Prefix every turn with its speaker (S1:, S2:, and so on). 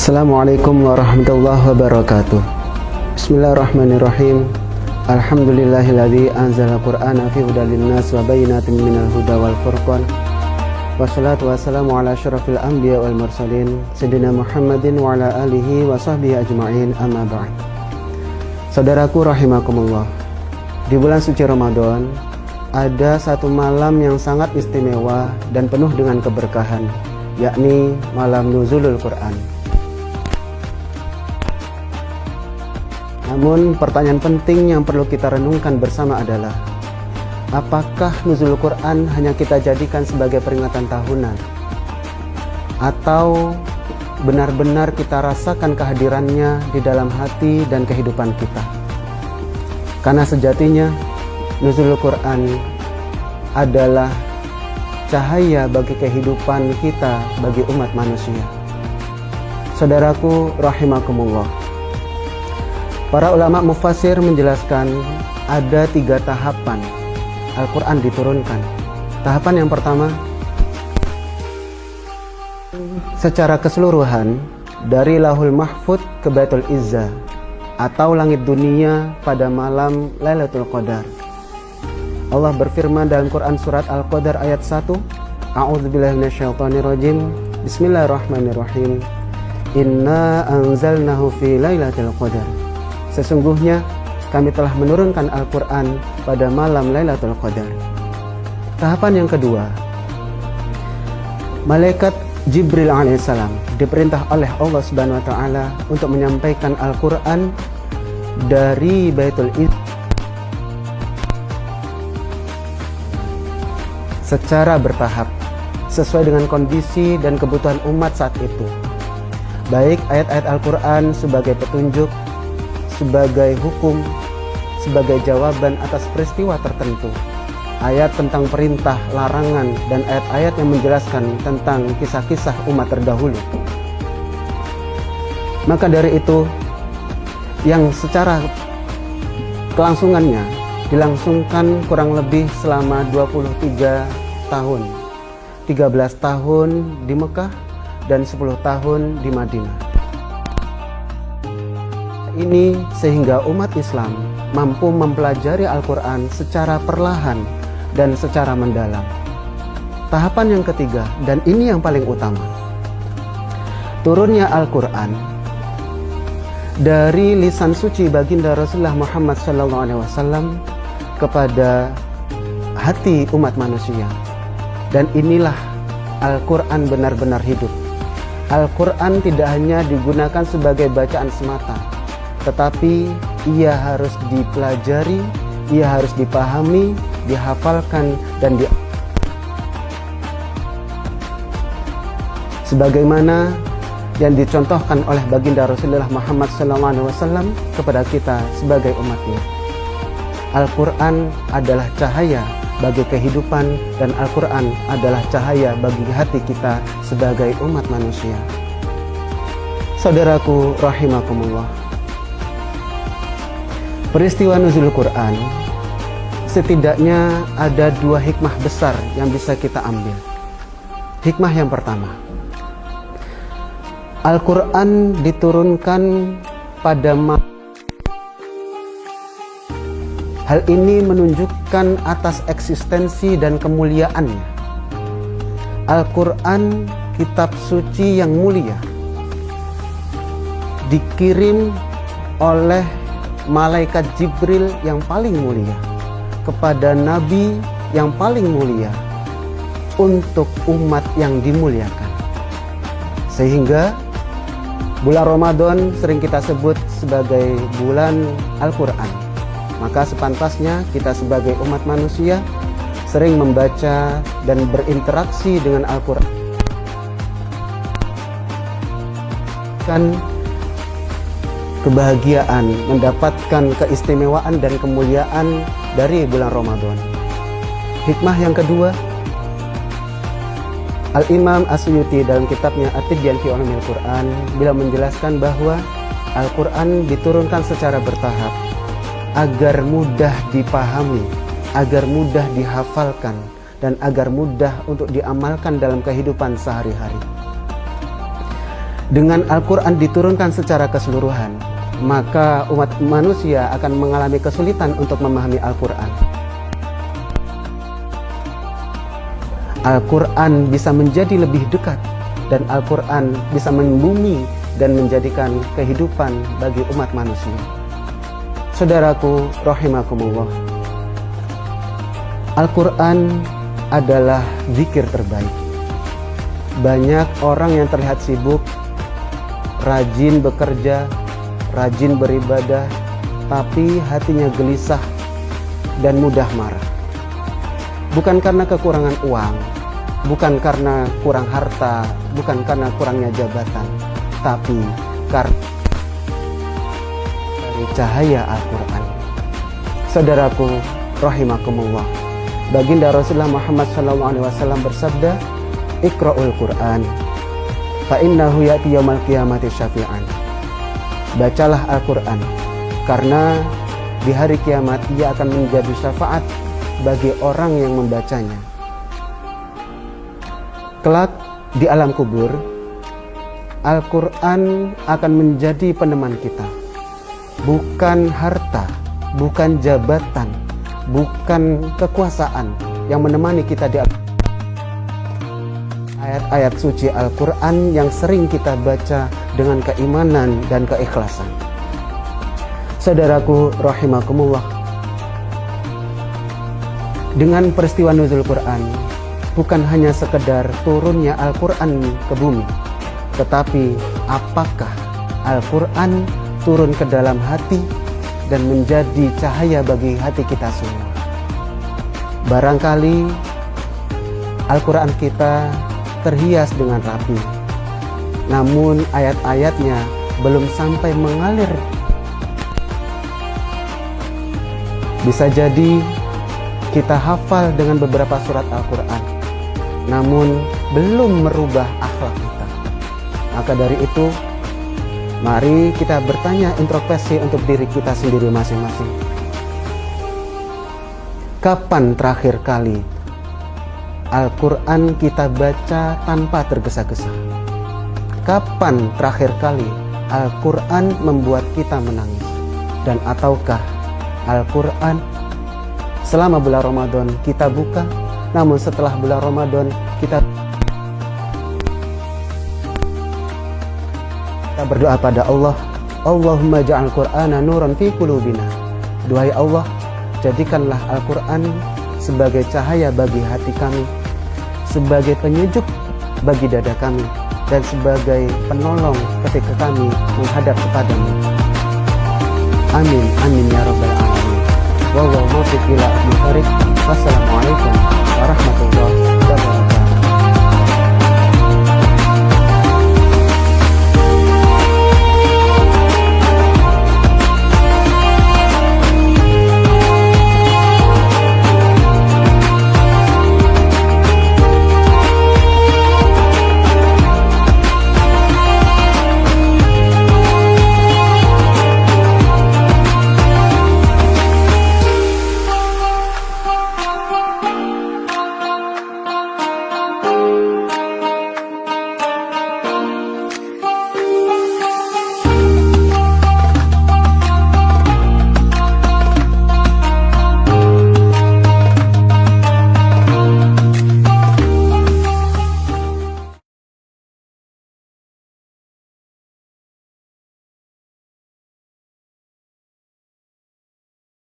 S1: Assalamualaikum warahmatullahi wabarakatuh. Bismillahirrahmanirrahim. Alhamdulillahilladzi anzala Qur'ana fi hudal linnas wa bayyinatin minal huda wal furqan. Wassalatu wassalamu ala asyrafil anbiya wal mursalin sayyidina Muhammadin wa ala alihi wa sahbihi ajma'in, amma ba'd. Saudaraku rahimakumullah, di bulan suci Ramadan ada satu malam yang sangat istimewa dan penuh dengan keberkahan, yakni malam nuzulul Quran. Namun pertanyaan penting yang perlu kita renungkan bersama adalah, apakah nuzul Quran hanya kita jadikan sebagai peringatan tahunan, atau benar-benar kita rasakan kehadirannya di dalam hati dan kehidupan kita? Karena sejatinya nuzul Quran adalah cahaya bagi kehidupan kita, bagi umat manusia. Saudaraku rahimakumullah, para ulama mufassir menjelaskan ada 3 tahapan Al-Quran diturunkan. Tahapan yang pertama, secara keseluruhan dari Lauhul Mahfuz ke Baitul Izzah atau langit dunia pada malam Lailatul Qadar. Allah berfirman dalam Quran surat Al-Qadar ayat 1, A'udzubillahi minasyaitonirrajim. Bismillahirrahmanirrahim. Inna anzalnahu fi Lailatul Qadar. Sesungguhnya kami telah menurunkan Al-Quran pada malam Lailatul Qadar. Tahapan yang kedua, Malaikat Jibril alaihissalam diperintah oleh Allah Subhanahu wa taala untuk menyampaikan Al-Quran dari Baitul Izzah secara bertahap sesuai dengan kondisi dan kebutuhan umat saat itu. Baik ayat-ayat Al-Quran sebagai petunjuk, sebagai hukum, sebagai jawaban atas peristiwa tertentu, ayat tentang perintah, larangan, dan ayat-ayat yang menjelaskan tentang kisah-kisah umat terdahulu. Maka dari itu, yang secara kelangsungannya dilangsungkan kurang lebih selama 23 tahun, 13 tahun di Mekah dan 10 tahun di Madinah. Ini sehingga umat Islam mampu mempelajari Al-Quran secara perlahan dan secara mendalam. Tahapan yang ketiga, dan ini yang paling utama, turunnya Al-Quran dari lisan suci baginda Rasulullah Muhammad SAW kepada hati umat manusia. Dan inilah Al-Quran benar-benar hidup. Al-Quran tidak hanya digunakan sebagai bacaan semata, tetapi ia harus dipelajari, ia harus dipahami, dihafalkan, dan sebagaimana yang dicontohkan oleh baginda Rasulullah Muhammad SAW kepada kita sebagai umatnya. Al-Quran adalah cahaya bagi kehidupan, dan Al-Quran adalah cahaya bagi hati kita sebagai umat manusia. Saudaraku rahimakumullah, peristiwa nuzul Quran setidaknya ada 2 hikmah besar yang bisa kita ambil. Hikmah yang pertama, Al-Quran diturunkan pada hal ini menunjukkan atas eksistensi dan kemuliaannya. Al-Quran, kitab suci yang mulia, dikirim oleh Malaikat Jibril yang paling mulia kepada Nabi yang paling mulia untuk umat yang dimuliakan. Sehingga bulan Ramadan sering kita sebut sebagai bulan Al-Quran. Maka sepantasnya kita sebagai umat manusia sering membaca dan berinteraksi dengan Al-Quran. Kan kebahagiaan, mendapatkan keistimewaan dan kemuliaan dari bulan Ramadan. Hikmah yang kedua, Al-Imam As-Suyuti dalam kitabnya At-Tibyan fi Ulumil Quran beliau menjelaskan bahwa Al-Quran diturunkan secara bertahap agar mudah dipahami, agar mudah dihafalkan, dan agar mudah untuk diamalkan dalam kehidupan sehari-hari. Dengan Al-Quran diturunkan secara keseluruhan, maka umat manusia akan mengalami kesulitan untuk memahami Al-Quran. Al-Quran bisa menjadi lebih dekat, dan Al-Quran bisa membumi dan menjadikan kehidupan bagi umat manusia. Saudaraku rahimakumullah, Al-Quran adalah zikir terbaik. Banyak orang yang terlihat sibuk, rajin bekerja, rajin beribadah, tapi hatinya gelisah dan mudah marah. Bukan karena kekurangan uang, bukan karena kurang harta, bukan karena kurangnya jabatan, tapi karena dari cahaya Al-Quran. Saudaraku rahimakumullah, baginda Rasulullah Muhammad SAW bersabda, Iqra'ul Quran fa innahu ya'ti yaumal qiyamati syafi'an. Bacalah Al-Quran, karena di hari kiamat ia akan menjadi syafaat bagi orang yang membacanya. Kelak di alam kubur, Al-Quran akan menjadi peneman kita. Bukan harta, bukan jabatan, bukan kekuasaan yang menemani kita di alam. Ayat-ayat suci Al-Quran yang sering kita baca dengan keimanan dan keikhlasan. Saudaraku rahimakumullah, dengan peristiwa nuzul Quran, bukan hanya sekedar turunnya Al-Quran ke bumi, tetapi apakah Al-Quran turun ke dalam hati dan menjadi cahaya bagi hati kita semua. Barangkali Al-Quran kita terhias dengan rapi, namun ayat-ayatnya belum sampai mengalir. Bisa jadi kita hafal dengan beberapa surat Al-Quran, namun belum merubah akhlak kita. Maka dari itu, mari kita bertanya introspeksi untuk diri kita sendiri masing-masing. Kapan terakhir kali Al-Quran kita baca tanpa tergesa-gesa? Kapan terakhir kali Al-Quran membuat kita menangis? Dan ataukah Al-Quran selama bulan Ramadan kita buka, namun setelah bulan Ramadan kita berdoa pada Allah, Allahumma ja'al Qur'ana nuran fi qulubina. Duhai Allah, jadikanlah Al-Quran sebagai cahaya bagi hati kami, sebagai penyejuk bagi dada kami, dan sebagai penolong ketika kami menghadap kepadamu. Amin, amin ya rabbal alamin. Wallahu muwaffiq ila aqwamit thoriq. Wassalamualaikum warahmatullahi wabarakatuh.